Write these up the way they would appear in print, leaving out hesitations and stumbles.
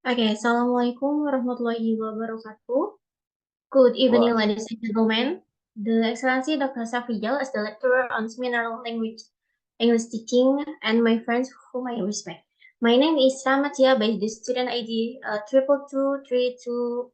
Okay, Assalamualaikum warahmatullahi wabarakatuh. Good evening, Wah, ladies and gentlemen. The Excellency Dr. Safijal is the lecturer on seminar language English teaching and my friends whom I respect. My name is Rachmatia by the student ID 22232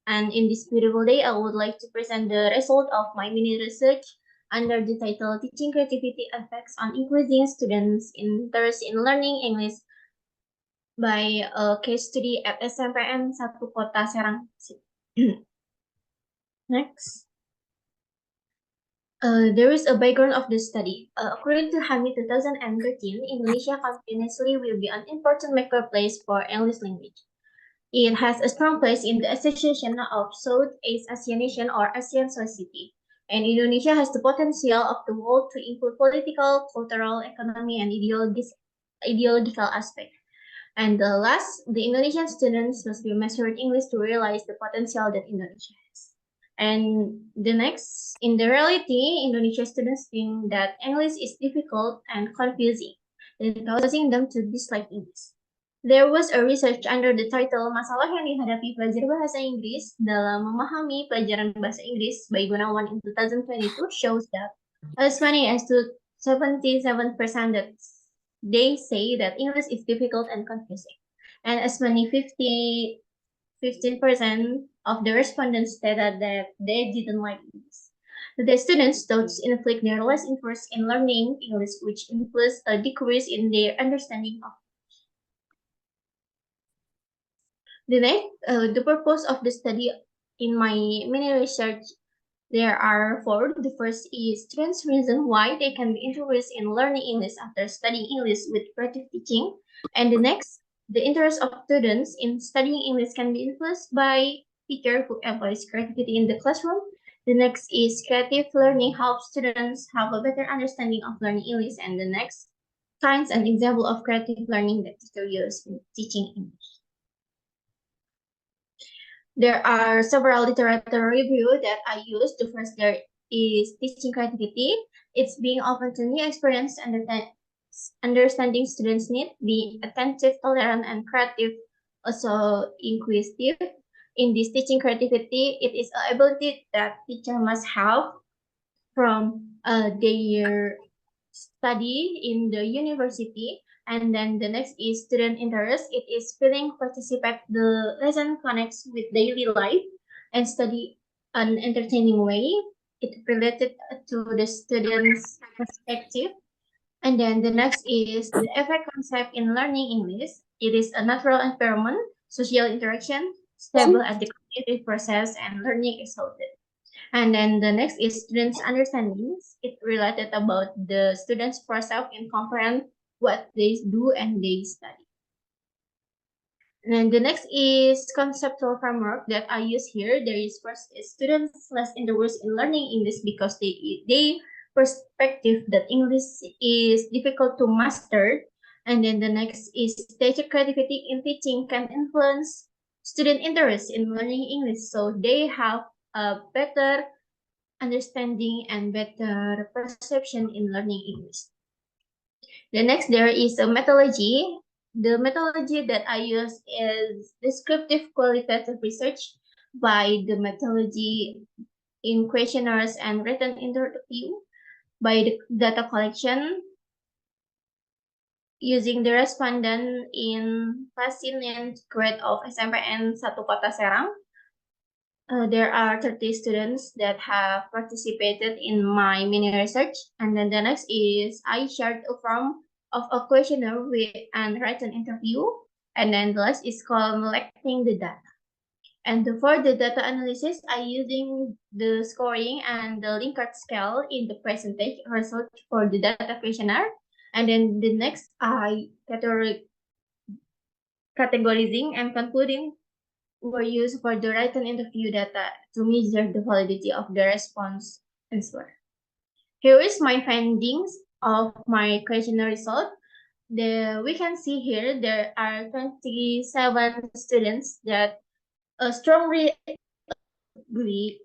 and in this beautiful day, I would like to present the result of my mini research under the title Teaching Creativity Effects on Increasing Students' Interest in Learning English by a case study at SMPN Satu Kota Serang. Next. There is a background of the study. According to HAMI 2013, Indonesia continuously will be an important marketplace for English language. It has a strong place in the Association of Southeast Asian Nation or ASEAN Society. And Indonesia has the potential of the world to include political, cultural, economic, and ideological aspects. And the last, the Indonesian students must be mastered English to realize the potential that Indonesia has. And the next, in the reality, Indonesia students think that English is difficult and confusing, causing them to dislike English. There was a research under the title Masalah yang dihadapi pelajar bahasa Inggris dalam memahami pelajaran bahasa Inggris by Gunawan in 2022 shows that as many as to 77% that they say that English is difficult and confusing. And as many 15% of the respondents stated that they didn't like English. The students thus inflict their less interest in learning English, which implies a decrease in their understanding of the purpose of the study in my mini research. There are four. The first is students' reason why they can be interested in learning English after studying English with creative teaching. And the next, the interest of students in studying English can be influenced by teacher who employs creativity in the classroom. The next is creative learning helps students have a better understanding of learning English. And the next, kinds and example of creative learning that teacher use in teaching English. There are several literature reviews that I use. The first there is teaching creativity. It's being open to new experience and understanding students' need, being attentive, tolerant, and creative, also inquisitive. In this teaching creativity, it is an ability that teacher must have from their study in the university. And then the next is student interest. It is feeling participate the lesson connects with daily life and study an entertaining way. It related to the student's perspective. And then the next is the effect concept in learning English. It is a natural environment, social interaction, stable at the cognitive process, and learning is halted. And then the next is students' understandings. It related about the students' process and comprehend what they do and they study. And then the next is conceptual framework that I use here. There is first is students less interested in learning English because they perspective that English is difficult to master. And then the next is teacher creativity in teaching can influence student interest in learning English. So they have a better understanding and better perception in learning English. The next there is a methodology. The methodology that I use is descriptive qualitative research by the methodology in questionnaires and written interview by the data collection using the respondent in Pasinian grade of SMPN Satu Kota Serang. There are 30 students that have participated in my mini research. And then the next is I shared a form of a questionnaire with and written interview. And then the last is collecting the data. And for the data analysis, I using the scoring and the Likert scale in the percentage result for the data questionnaire. And then the next I categorizing and concluding were used for the written interview data to measure the validity of the response answer. Here is my findings of my questionnaire result. We can see here there are 27 students that strongly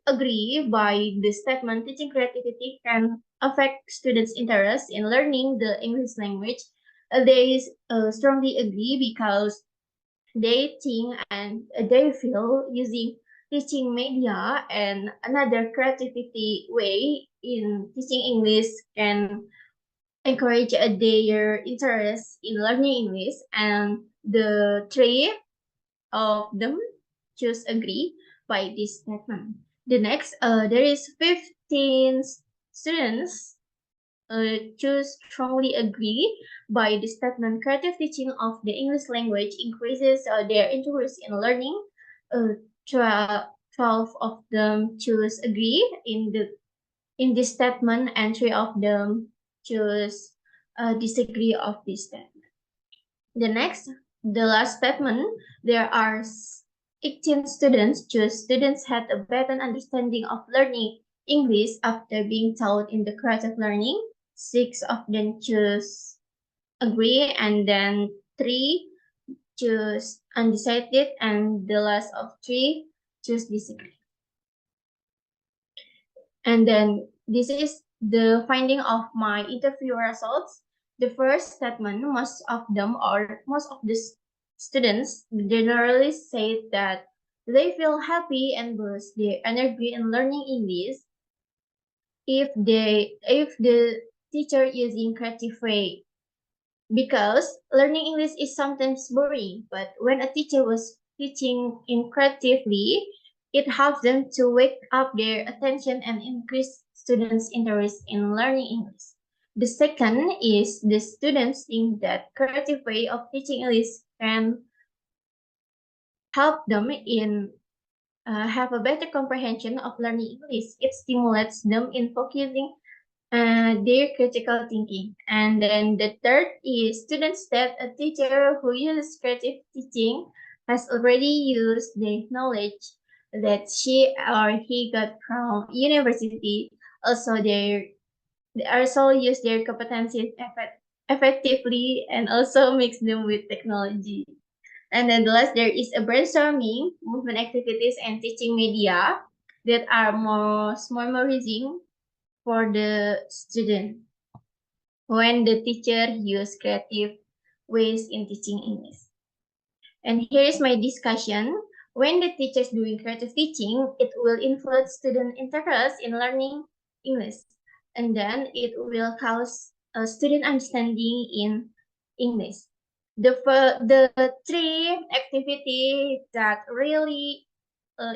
agree by the statement teaching creativity can affect students' interest in learning the English language. They strongly agree because they think and they feel using teaching media and another creativity way in teaching English can encourage their interest in learning English, and the three of them choose agree by this statement. The next, there is 15 students choose strongly agree by the statement. Creative teaching of the English language increases their interest in learning. Uh, 12 of them choose agree in this statement, and 3 of them choose disagree of this statement. The next, the last statement, there are 18 students choose. Students had a better understanding of learning English after being taught in the creative learning. 6 of them choose agree, and then 3 choose undecided, and the last of 3 choose disagree. And then this is the finding of my interview results. The first statement, most of them or most of the students generally say that they feel happy and boost their energy in learning English if the teacher using creative way, because learning English is sometimes boring, but when a teacher was teaching in creatively, it helps them to wake up their attention and increase students' interest in learning English. The second is the students think that creative way of teaching English can help them in have a better comprehension of learning English. It stimulates them in focusing their critical thinking. And then the third is students that a teacher who uses creative teaching has already used the knowledge that she or he got from university. Also, they also use their competencies effectively and also mix them with technology. And then the last, there is a brainstorming, movement activities, and teaching media that are more memorizing for the student when the teacher use creative ways in teaching English. And here is my discussion. When the teacher is doing creative teaching, it will influence student interest in learning English. And then it will cause a student understanding in English. The three activities that really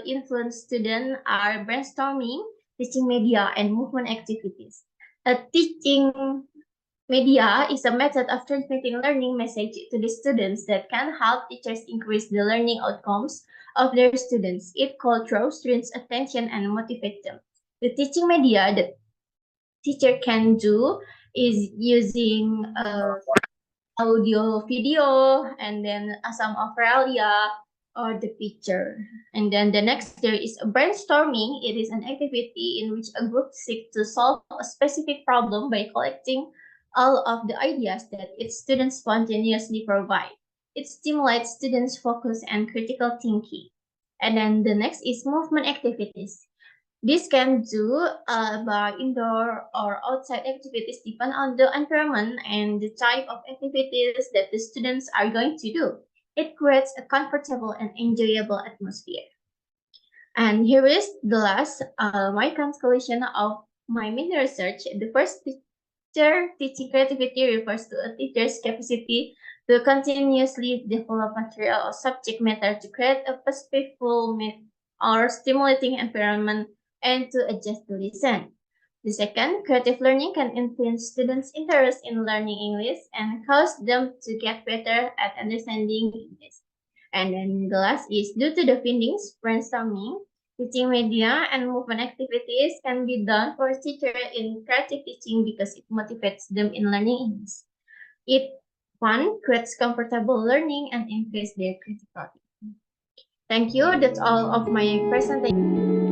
influence students are brainstorming, teaching media, and movement activities. A teaching media is a method of transmitting learning message to the students that can help teachers increase the learning outcomes of their students. It controls students' attention and motivate them. The teaching media that teacher can do is using audio, video, and then some of realia or the picture. And then the next there is brainstorming. It is an activity in which a group seeks to solve a specific problem by collecting all of the ideas that its students spontaneously provide. It stimulates students' focus and critical thinking. And then the next is movement activities. This can do by indoor or outside activities depend on the environment and the type of activities that the students are going to do. It creates a comfortable and enjoyable atmosphere. And here is the last, my conclusion of my mini research. The first teacher teaching creativity refers to a teacher's capacity to continuously develop material or subject matter to create a purposeful or stimulating environment and to adjust the lesson. The second, creative learning can influence students' interest in learning English and cause them to get better at understanding English. And then the last is due to the findings, brainstorming, teaching media, and movement activities can be done for a teacher in creative teaching because it motivates them in learning English. It, one, creates comfortable learning and increase their critical thinking. Thank you. That's all of my presentation.